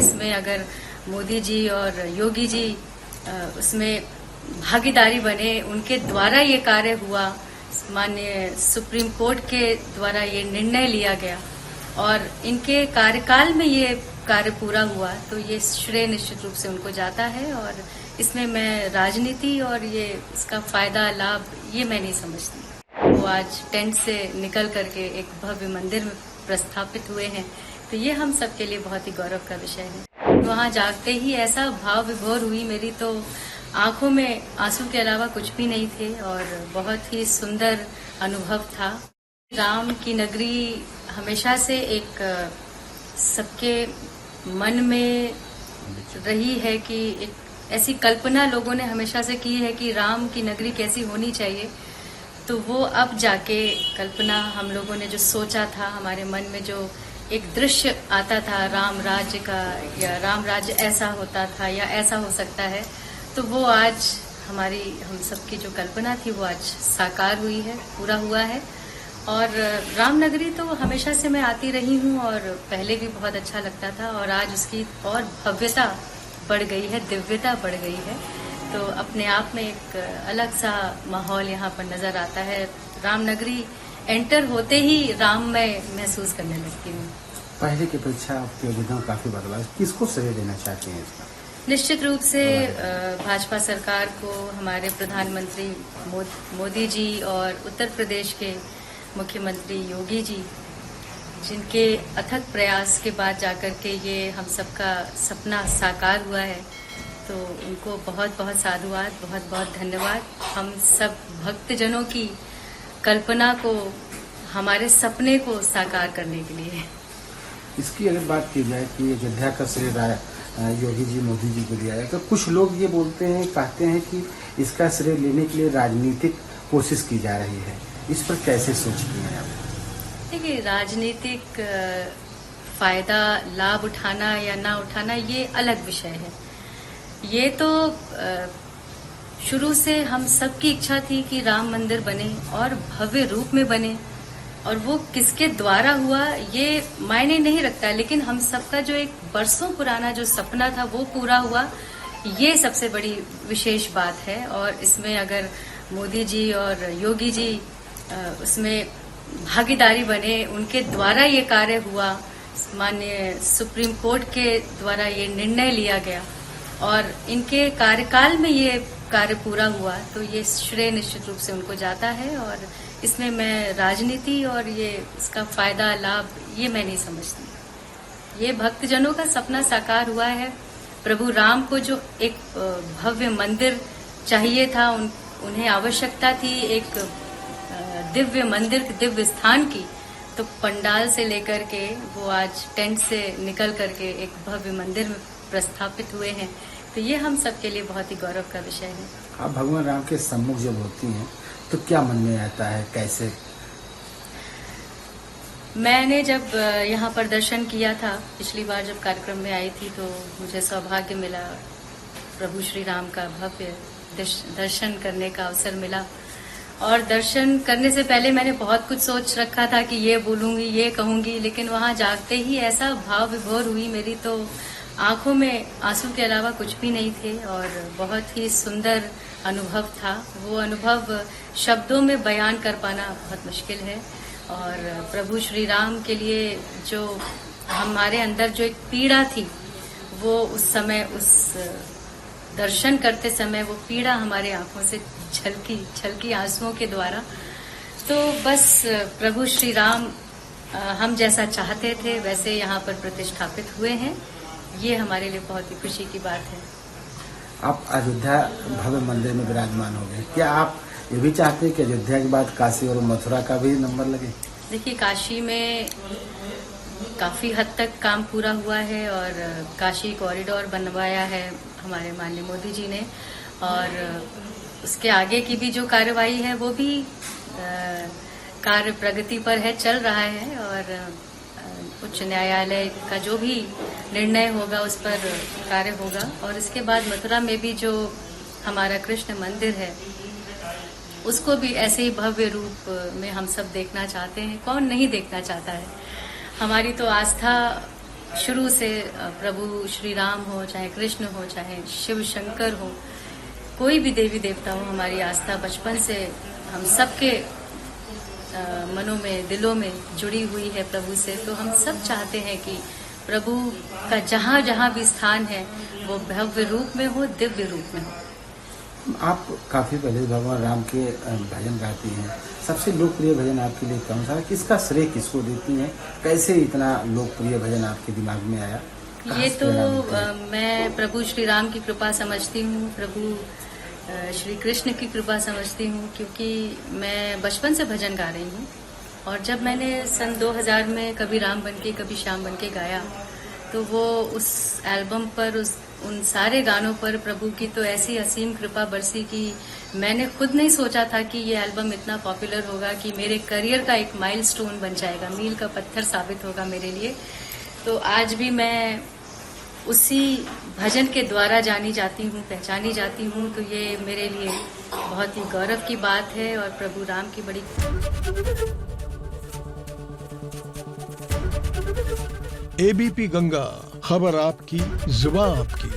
इसमें अगर मोदी जी और योगी जी उसमें भागीदारी बने, उनके द्वारा ये कार्य हुआ, माननीय सुप्रीम कोर्ट के द्वारा ये निर्णय लिया गया और इनके कार्यकाल में ये कार्य पूरा हुआ, तो ये श्रेय निश्चित रूप से उनको जाता है। और इसमें मैं राजनीति और ये इसका फायदा लाभ ये मैं नहीं समझती। वो आज टेंट से निकल करके एक भव्य मंदिर में प्रस्थापित हुए हैं, तो ये हम सबके लिए बहुत ही गौरव का विषय है। वहाँ जागते ही ऐसा भाव विभोर हुई मेरी, तो आंखों में आंसू के अलावा कुछ भी नहीं थे और बहुत ही सुंदर अनुभव था। राम की नगरी हमेशा से एक सबके मन में रही है कि एक ऐसी कल्पना लोगों ने हमेशा से की है कि राम की नगरी कैसी होनी चाहिए, तो वो अब जाके कल्पना हम लोगों ने जो सोचा था, हमारे मन में जो एक दृश्य आता था राम राज्य का, या राम राज्य ऐसा होता था या ऐसा हो सकता है, तो वो आज हम सबकी जो कल्पना थी वो आज साकार हुई है, पूरा हुआ है। और रामनगरी तो हमेशा से मैं आती रही हूँ और पहले भी बहुत अच्छा लगता था, और आज उसकी और भव्यता बढ़ गई है, दिव्यता बढ़ गई है। तो अपने आप में एक अलग सा माहौल यहाँ पर नजर आता है। रामनगरी एंटर होते ही राम मैं महसूस करने लगती हूँ। पहले की अपेक्षा आपकी अभिनव काफी बदला, किसको श्रेय देना चाहते हैं इसका? निश्चित रूप से भाजपा सरकार को, हमारे प्रधानमंत्री मोदी जी और उत्तर प्रदेश के मुख्यमंत्री योगी जी, जिनके अथक प्रयास के बाद जाकर के ये हम सबका सपना साकार हुआ है, तो उनको बहुत बहुत साधुवाद, बहुत बहुत धन्यवाद। हम सब भक्तजनों की कल्पना को, हमारे सपने को साकार करने के लिए। इसकी अगर बात की जाए कि अयोध्या का श्रेय योगी जी, मोदी जी को दिया जाए, तो कुछ लोग ये बोलते हैं, कहते हैं कि इसका श्रेय लेने के लिए राजनीतिक कोशिश की जा रही है। इस पर कैसे सोचती हैं आप? देखिए, राजनीतिक फायदा लाभ उठाना या ना उठाना ये अलग विषय है। ये तो शुरू से हम सबकी इच्छा थी कि राम मंदिर बने और भव्य रूप में बने, और वो किसके द्वारा हुआ ये मायने नहीं रखता, लेकिन हम सबका जो एक बरसों पुराना जो सपना था वो पूरा हुआ, ये सबसे बड़ी विशेष बात है। और इसमें अगर मोदी जी और योगी जी उसमें भागीदारी बने, उनके द्वारा ये कार्य हुआ, माननीय सुप्रीम कोर्ट के द्वारा ये निर्णय लिया गया और इनके कार्यकाल में ये कार्य पूरा हुआ, तो ये श्रेय निश्चित रूप से उनको जाता है। और इसमें मैं राजनीति और ये इसका फायदा लाभ ये मैं नहीं समझती। ये भक्तजनों का सपना साकार हुआ है। प्रभु राम को जो एक भव्य मंदिर चाहिए था, उन्हें आवश्यकता थी एक दिव्य मंदिर, दिव्य स्थान की, तो पंडाल से लेकर के वो आज टेंट से निकल करके एक भव्य मंदिर में प्रस्थापित हुए हैं, तो ये हम सबके लिए बहुत ही गौरव का विषय है। आप भगवान राम के सम्मुख जब होती हैं तो क्या मन में आता है, कैसे? मैंने जब यहाँ पर दर्शन किया था, पिछली बार जब कार्यक्रम में आई थी, तो मुझे सौभाग्य मिला, प्रभु श्री राम का भव्य दर्शन करने का अवसर मिला। और दर्शन करने से पहले मैंने बहुत कुछ सोच रखा था कि ये बोलूंगी, ये कहूंगी, लेकिन वहां जागते ही ऐसा भाव विभोर हुई मेरी, तो आंखों में आंसू के अलावा कुछ भी नहीं थे और बहुत ही सुंदर अनुभव था। वो अनुभव शब्दों में बयान कर पाना बहुत मुश्किल है। और प्रभु श्री राम के लिए जो हमारे अंदर जो एक पीड़ा थी, वो उस समय, उस दर्शन करते समय वो पीड़ा हमारे आंखों से छलकी आंसुओं के द्वारा। तो बस प्रभु श्री राम हम जैसा चाहते थे वैसे यहाँ पर प्रतिष्ठापित हुए हैं, ये हमारे लिए बहुत ही खुशी की बात है। आप अयोध्या भव्य मंदिर में विराजमान हो गए, क्या आप ये भी चाहते हैं कि अयोध्या के बाद काशी और मथुरा का भी नंबर लगे? देखिए, काशी में काफी हद तक काम पूरा हुआ है और काशी कॉरिडोर बनवाया है हमारे माननीय मोदी जी ने, और उसके आगे की भी जो कार्यवाही है वो भी कार्य प्रगति पर है, चल रहा है। और उच्च न्यायालय का जो भी निर्णय होगा उस पर कार्य होगा। और इसके बाद मथुरा में भी जो हमारा कृष्ण मंदिर है, उसको भी ऐसे ही भव्य रूप में हम सब देखना चाहते हैं। कौन नहीं देखना चाहता है? हमारी तो आस्था शुरू से प्रभु श्री राम हो, चाहे कृष्ण हो, चाहे शिव शंकर हो, कोई भी देवी देवता हो, हमारी आस्था बचपन से हम सबके मनों में, दिलों में जुड़ी हुई है प्रभु से। तो हम सब चाहते हैं कि प्रभु का जहाँ जहाँ भी स्थान है वो भव्य रूप में हो, दिव्य रूप में हो। आप काफी पहले भगवान राम के भजन गाती हैं। सबसे लोकप्रिय भजन आपके लिए कौन सा है? किसका श्रेय किसको देती हैं? कैसे इतना लोकप्रिय भजन आपके दिमाग में आया? ये तो मैं प्रभु श्री राम की कृपा समझती हूँ, प्रभु श्री कृष्ण की कृपा समझती हूँ, क्योंकि मैं बचपन से भजन गा रही हूँ। और जब मैंने सन 2000 में कभी राम बनके कभी श्याम बनके गाया, तो वो उस एल्बम पर उन सारे गानों पर प्रभु की तो ऐसी असीम कृपा बरसी कि मैंने खुद नहीं सोचा था कि ये एल्बम इतना पॉपुलर होगा, कि मेरे करियर का एक माइलस्टोन बन जाएगा, मील का पत्थर साबित होगा मेरे लिए। तो आज भी मैं उसी भजन के द्वारा जानी जाती हूँ, पहचानी जाती हूँ। तो ये मेरे लिए बहुत ही गौरव की बात है और प्रभु राम की बड़ी। एबीपी गंगा, खबर आपकी, जुबान आपकी।